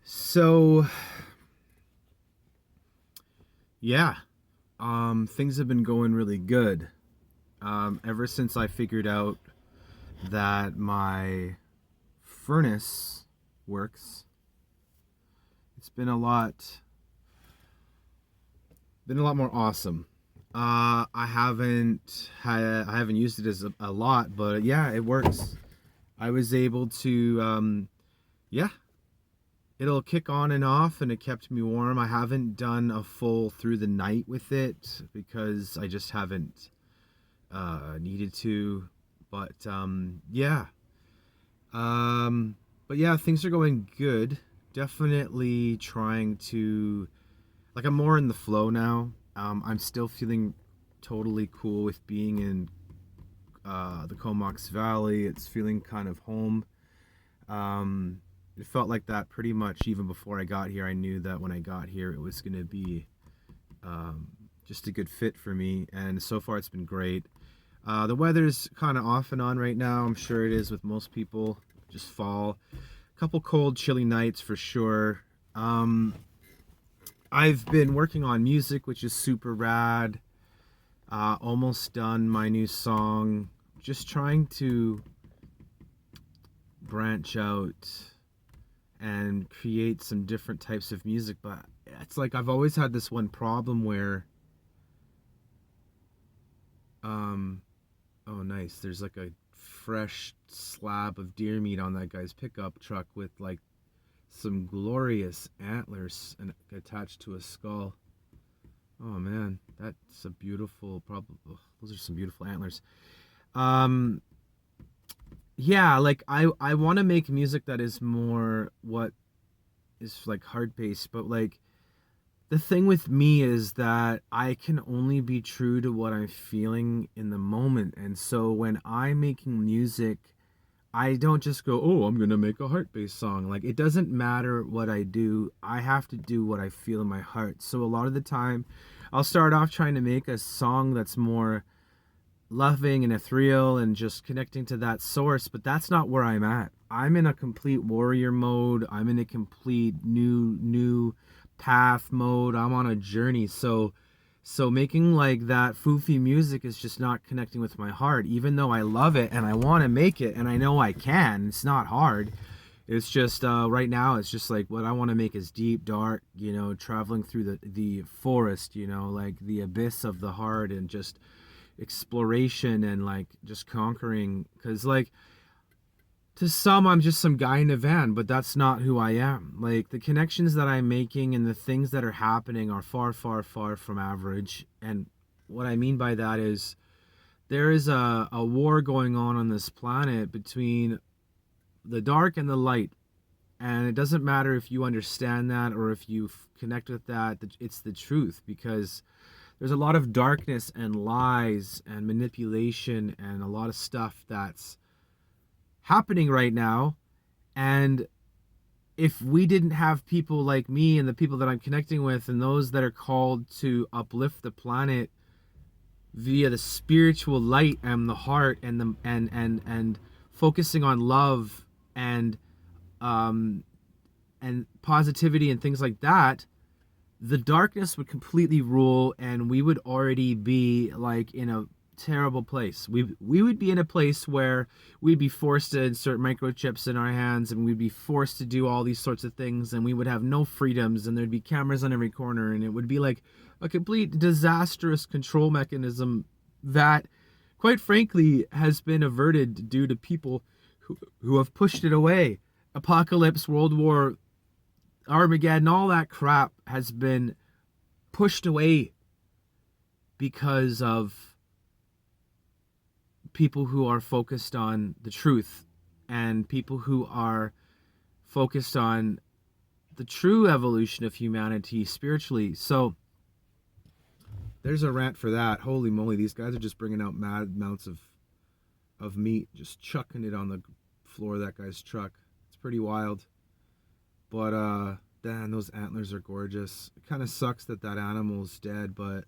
So, yeah, things have been going really good. Ever since I figured out that my furnace works, it's been a lot more awesome. I haven't used it as a lot, but yeah, it works. I was able to, yeah, it'll kick on and off, and it kept me warm. I haven't done a full through the night with it because I just haven't needed to. But yeah, um, but yeah, things are going good. Definitely trying to I'm more in the flow now. I'm still feeling totally cool with being in the Comox Valley. It's feeling kind of home. Um, it felt like that pretty much even before I got here. I knew that when I got here, it was going to be um, just a good fit for me, and so far it's been great. The weather's kind of off and on right now. I'm sure it is with most people. Just fall. A couple cold, chilly nights for sure. Um, I've been working on music, which is super rad. Almost done my new song. Just trying to branch out and create some different types of music, but it's like I've always had this one problem where um oh nice, there's like a fresh slab of deer meat on that guy's pickup truck with like some glorious antlers and attached to a skull. Oh man, that's a beautiful probably those are some beautiful antlers. Um yeah, like I want to make music that is more what is like hard based, but like the thing with me is that I can only be true to what I'm feeling in the moment. And so when I'm making music, I don't just go, oh, I'm going to make a heart based song. Like, it doesn't matter what I do, I have to do what I feel in my heart. So a lot of the time, I'll start off trying to make a song that's more loving and ethereal and just connecting to that source, but that's not where I'm at. I'm in a complete warrior mode. I'm in a complete new path mode. I'm on a journey. So making like that foofy music is just not connecting with my heart, even though I love it and I want to make it and I know I can. It's not hard. It's just right now it's just like what I want to make is deep, dark, traveling through the forest, like the abyss of the heart, and just exploration and like just conquering. Because like to some I'm just some guy in a van, but that's not who I am. Like the connections that I'm making and the things that are happening are far, far, far from average. And what I mean by that is there is a war going on this planet between the dark and the light, and it doesn't matter if you understand that or if you connect with that. It's the truth, because there's a lot of darkness and lies and manipulation and a lot of stuff that's happening right now. And if we didn't have people like me and the people that I'm connecting with and those that are called to uplift the planet via the spiritual light and the heart and the and focusing on love and um and positivity and things like that, the darkness would completely rule, and we would already be like in a terrible place. We would be in a place where we'd be forced to insert microchips in our hands, and we'd be forced to do all these sorts of things, and we would have no freedoms, and there'd be cameras on every corner, and it would be like a complete disastrous control mechanism that quite frankly has been averted due to people who have pushed it away. Apocalypse, World War, Armageddon, all that crap has been pushed away because of people who are focused on the truth and people who are focused on the true evolution of humanity spiritually. So there's a rant for that. Holy moly, these guys are just bringing out mad amounts of meat, just chucking it on the floor of that guy's truck. It's pretty wild. But damn, those antlers are gorgeous. It kind of sucks that that animal's dead, but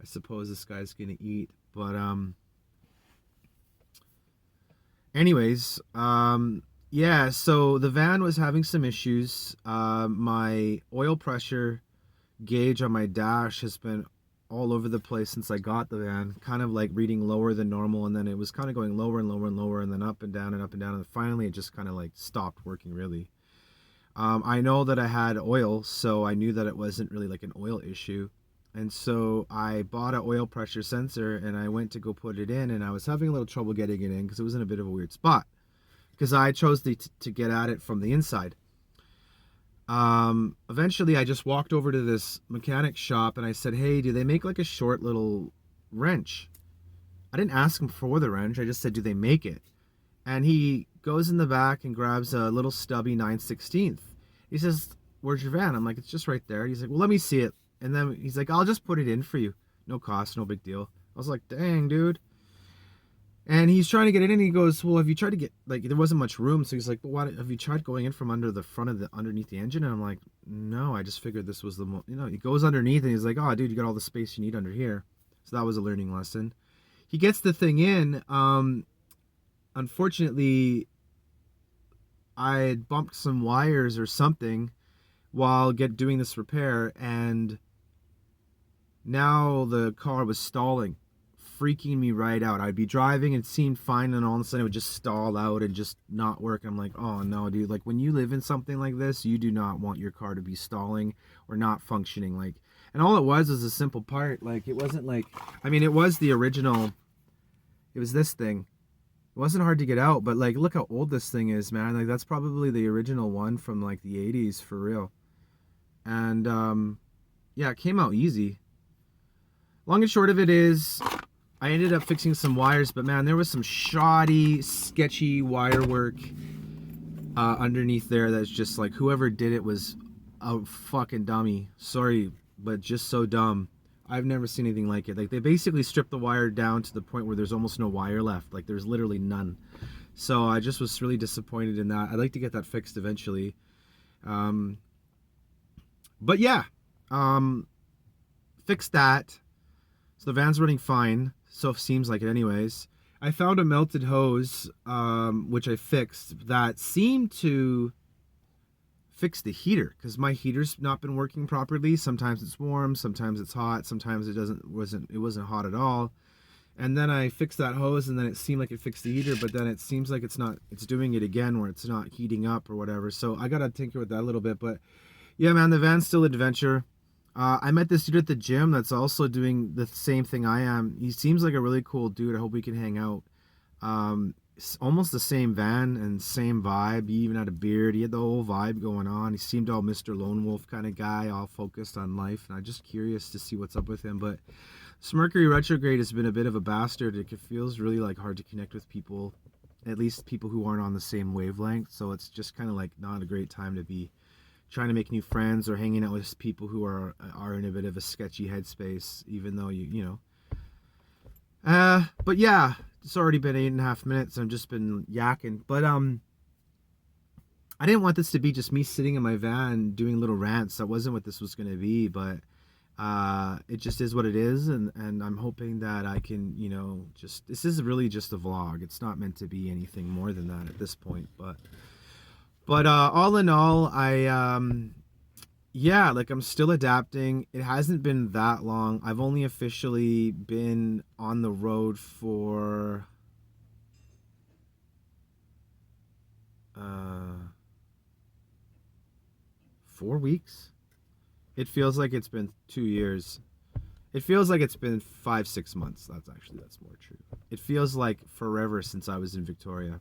I suppose this guy's gonna eat. But anyways, Yeah, so the van was having some issues. My oil pressure gauge on my dash has been all over the place since I got the van, kind of like reading lower than normal, and then it was kind of going lower and lower and lower, and then up and down and up and down, and finally it just kind of like stopped working really. I know that I had oil, so I knew that it wasn't really like an oil issue. And so I bought an oil pressure sensor and I went to go put it in, and I was having a little trouble getting it in because it was in a bit of a weird spot because I chose to get at it from the inside. Eventually, I just walked over to this mechanic shop and I said, "Hey, do they make like a short little wrench?" I didn't ask him for the wrench. I just said, "Do they make it?" And he goes in the back and grabs a little stubby 9/16. He says, "Where's your van?" I'm like, "It's just right there." He's like, "Well, let me see it." And then he's like, "I'll just put it in for you. No cost, no big deal." I was like, "Dang, dude." And he's trying to get it in. He goes, "Well, have you tried to get like there wasn't much room?" So he's like, "But why have you tried going in from under the front of the underneath the engine?" And I'm like, "No, I just figured this was He goes underneath and he's like, "Oh, dude, you got all the space you need under here." So that was a learning lesson. He gets the thing in. Unfortunately, I had bumped some wires or something while get doing this repair, and now the car was stalling, freaking me right out. I'd be driving and it seemed fine, and all of a sudden it would just stall out and just not work. I'm like, oh no, dude. Like when you live in something like this, you do not want your car to be stalling or not functioning. Like, and all it was a simple part. Like it wasn't like, I mean, it was the original. It was this thing. It wasn't hard to get out, but like, look how old this thing is, man. Like that's probably the original one from like the '80s for real. And yeah, it came out easy. Long and short of it is, I ended up fixing some wires, but man, there was some shoddy, sketchy wire work underneath there that's just like whoever did it was a fucking dummy. Sorry, but just so dumb. I've never seen anything like it. Like they basically stripped the wire down to the point where there's almost no wire left. Like there's literally none. So I just was really disappointed in that. I'd like to get that fixed eventually. Um, but yeah, um, fixed that. So the van's running fine. So it seems like it anyways. I found a melted hose, which I fixed, that seemed to fix the heater because my heater's not been working properly. Sometimes it's warm, sometimes it's hot, sometimes it wasn't hot at all. And then I fixed that hose, and then it seemed like it fixed the heater, but then it seems like it's doing it again where it's not heating up or whatever. So I gotta tinker with that a little bit. But yeah, man, the van's still an adventure. I met this dude at the gym that's also doing the same thing I am. He seems like a really cool dude. I hope we can hang out. It's almost the same van and same vibe. He even had a beard. He had the whole vibe going on. He seemed all Mr. Lone Wolf kind of guy, all focused on life. And I'm just curious to see what's up with him. But Mercury retrograde has been a bit of a bastard. It feels really like hard to connect with people, at least people who aren't on the same wavelength. So it's just kind of like not a great time to be trying to make new friends or hanging out with people who are in a bit of a sketchy headspace, even though you know. But yeah, it's already been 8.5 minutes. I've just been yakking, but I didn't want this to be just me sitting in my van doing little rants. That wasn't what this was going to be, but it just is what it is, and I'm hoping that I can, just this is really just a vlog. It's not meant to be anything more than that at this point, but all in all, yeah, like I'm still adapting. It hasn't been that long. I've only officially been on the road for 4 weeks. It feels like it's been 2 years. It feels like it's been 5, 6 months. That's more true. It feels like forever since I was in Victoria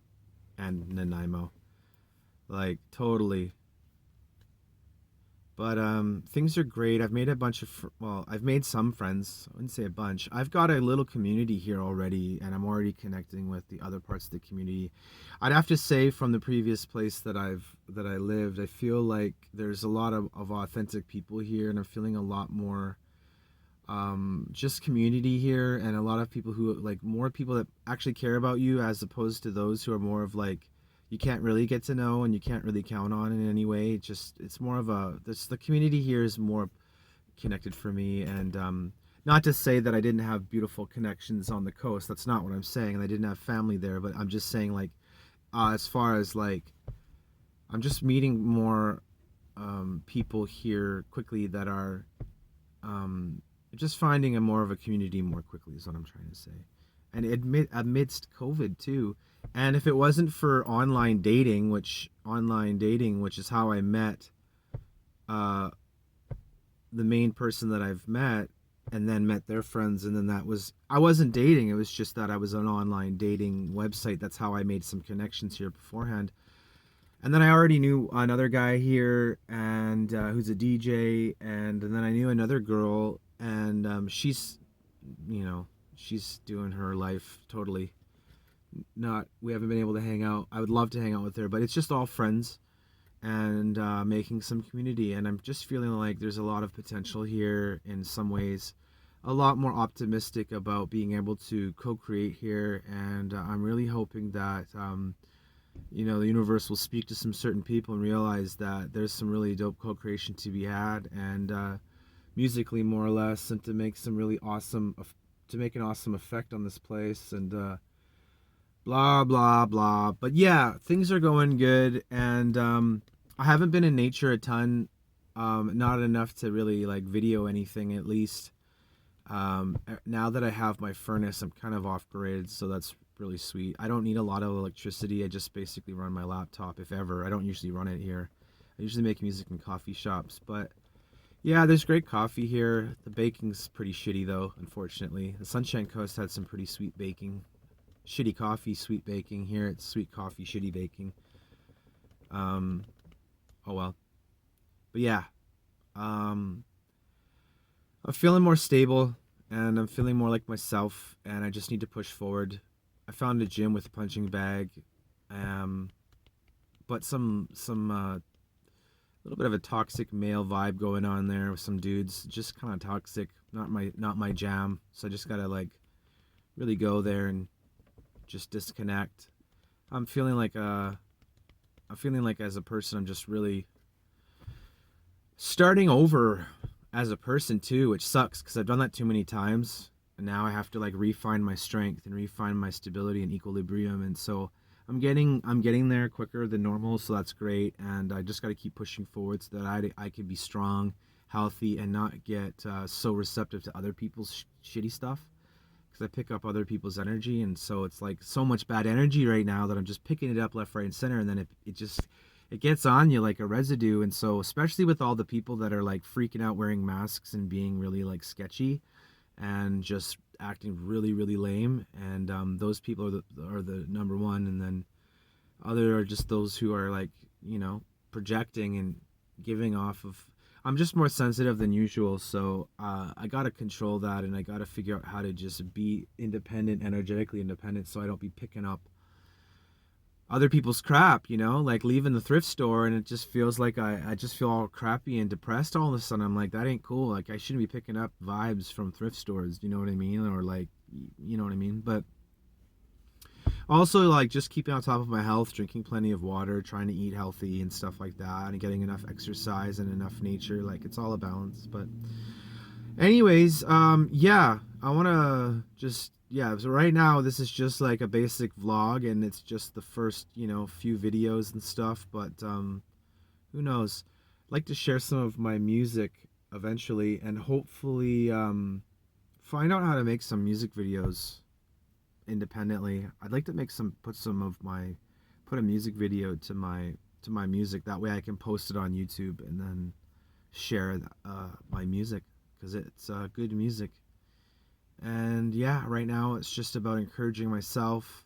and Nanaimo. Like totally. But things are great. I've made a bunch of I've made some friends. I wouldn't say a bunch. I've got a little community here already, and I'm already connecting with the other parts of the community. I'd have to say from the previous place that I lived, I feel like there's a lot of authentic people here, and I'm feeling a lot more just community here, and a lot of people who like more people that actually care about you as opposed to those who are more of like you can't really get to know and you can't really count on in any way. It's more of the community here is more connected for me, and not to say that I didn't have beautiful connections on the coast. That's not what I'm saying, and I didn't have family there, but I'm just saying like as far as like I'm just meeting more people here quickly that are um, just finding a more of a community more quickly is what I'm trying to say. And amidst COVID too. And if it wasn't for online dating, which is how I met uh, the main person that I've met, and then met their friends, and then I wasn't dating. It was just that I was an online dating website. That's how I made some connections here beforehand. And then I already knew another guy here, and who's a DJ, and then I knew another girl, and you know, she's doing her life totally. Not, we haven't been able to hang out. I would love to hang out with her, but it's just all friends and making some community. And I'm just feeling like there's a lot of potential here in some ways. A lot more optimistic about being able to co-create here, and I'm really hoping that you know, the universe will speak to some certain people and realize that there's some really dope co-creation to be had, and musically more or less, and to make some really awesome, to make an awesome effect on this place, and blah blah blah. But yeah, things are going good, and I haven't been in nature a ton, not enough to really like video anything at least. Now that I have my furnace, I'm kind of off grid, so that's really sweet. I don't need a lot of electricity. I just basically run my laptop, if ever. I don't usually run it here. I usually make music in coffee shops, but yeah, there's great coffee here. The baking's pretty shitty though, unfortunately. The Sunshine Coast had some pretty sweet baking. Shitty coffee, sweet baking. Here it's sweet coffee, shitty baking. Um, oh well. But yeah, um, I'm feeling more stable, and I'm feeling more like myself, and I just need to push forward. I found a gym with a punching bag, um, but some little bit of a toxic male vibe going on there with some dudes. Just kind of toxic, not my jam. So I just gotta like really go there and just disconnect. I'm feeling like as a person, I'm just really starting over as a person too, which sucks because I've done that too many times, and now I have to like refine my strength and refine my stability and equilibrium. And so I'm getting there quicker than normal, so that's great. And I just got to keep pushing forward so that I could be strong, healthy, and not get so receptive to other people's shitty stuff, because I pick up other people's energy, and so it's like so much bad energy right now that I'm just picking it up left, right, and center, and then it gets on you like a residue. And so especially with all the people that are like freaking out wearing masks and being really like sketchy and just acting really really lame, and those people are the number one, and then other are just those who are like, you know, projecting and giving off of. I'm just more sensitive than usual, so I gotta control that, and I gotta figure out how to just be independent, energetically independent, so I don't be picking up other people's crap, you know, like leaving the thrift store and it just feels like I just feel all crappy and depressed all of a sudden. I'm like, that ain't cool. Like, I shouldn't be picking up vibes from thrift stores, you know what I mean? Or like, you know what I mean? But also, like, just keeping on top of my health, drinking plenty of water, trying to eat healthy and stuff like that, and getting enough exercise and enough nature. Like, it's all a balance. But anyways, yeah, I want to just, yeah, so right now this is just like a basic vlog, and it's just the first, you know, few videos and stuff, but who knows. I'd like to share some of my music eventually, and hopefully find out how to make some music videos independently. I'd like to make put a music video to my music. That way I can post it on YouTube and then share my music, because it's good music. And yeah, right now it's just about encouraging myself,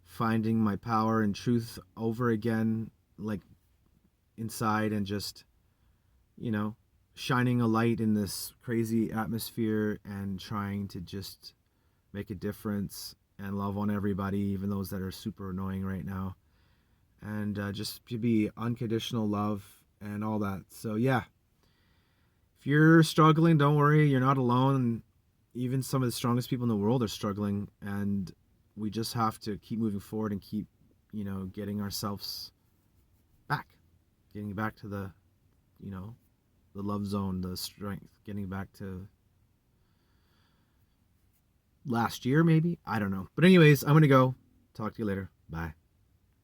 finding my power and truth over again, like inside, and just, you know, shining a light in this crazy atmosphere and trying to just make a difference and love on everybody, even those that are super annoying right now. And just to be unconditional love and all that. So yeah, if you're struggling, don't worry, you're not alone. Even some of the strongest people in the world are struggling, and we just have to keep moving forward and keep, you know, getting ourselves back, getting back to the, you know, the love zone, the strength, getting back to last year maybe, I don't know. But anyways, I'm gonna go. Talk to you later. Bye.